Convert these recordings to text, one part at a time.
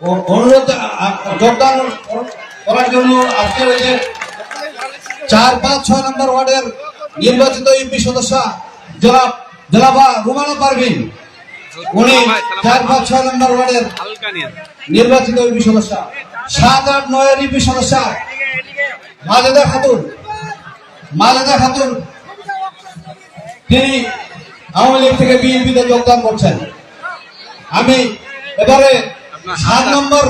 অনুরোধ যোগদান করার জন্য আজকে ওই যে 4, 5, 6 নম্বর ওয়ার্ডের নির্বাচিত ইউপি সদস্য জনাবা রুমানা পারভিন, উনি 4, 5, 6 নম্বর ওয়ার্ডের নির্বাচিত ইউপি সদস্য। 7, 8, 9 ইউপি সদস্য মাজেদা খাতুন তিনি আওয়ামী লীগ থেকে বিএনপিতে যোগদান করছেন। আমি এবারে 7 নম্বর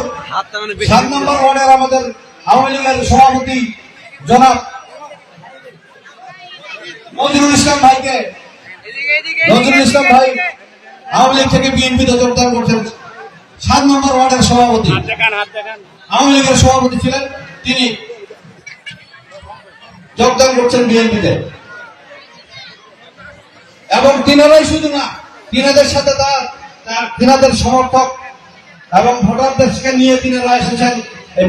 ওয়ার্ডের আমাদের আওয়ামী লীগের সভাপতি জনাব নজরুল ইসলাম ভাই আওয়ামী লীগ থেকে বিএনপিতে যোগদান করছেন। 7 নম্বর ওয়ার্ডের সভাপতি, আওয়ামী লীগের সভাপতি ছিলেন, তিনি যোগদান করছেন বিএনপিতে। এবং তিনারাই শুধু না, তিনাদের সাথে তিনাদের সমর্থক এবং ভোটারদেরকে নিয়ে তিনারা এসেছেন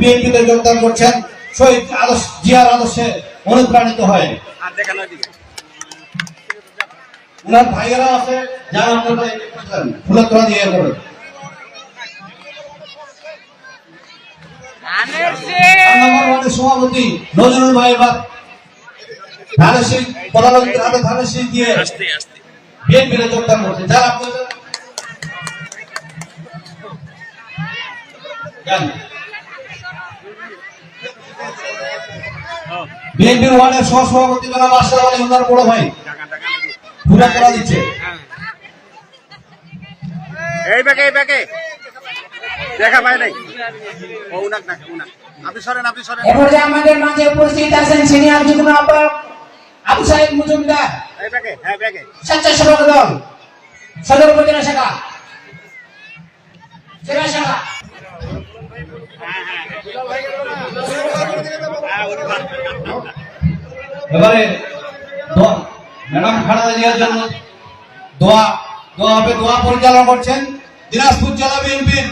বিএনপিতে যোগদান করছেন। শহীদ জিয়ার আদর্শে অনুপ্রাণিত হয়। ওনার ভাইয়েরা আছে যারা ফুলতোড়া দিয়ে করে। সভাপতি নজরুল ভাই ধানের প্রধানমন্ত্রীর হাতে ধানের শীষ দিয়ে বিএনপিতে যোগদান করছে। যারা আপনাদের বিএনপির ওয়ার্ডের সহসভাপতি জনাব আশরাফ আলী ওনার বড় ভাই পুরা করা দিচ্ছে। এই ব্যাকে দেখা পায় নাই। আপনি সরেন। এরপরে আমাদের মাঝে উপস্থিত আছেন সিনিয়র যুগ্ম আহ্বায়ক আবু সাইদ মজুমদার, স্বেচ্ছাসেবক দল সদর উপজেলা শাখা এবারে ম্যাডাম খালেদা জিয়ার জন্য দোয়া পরিচালনা করছেন দিনাজপুর জেলা বিএনপির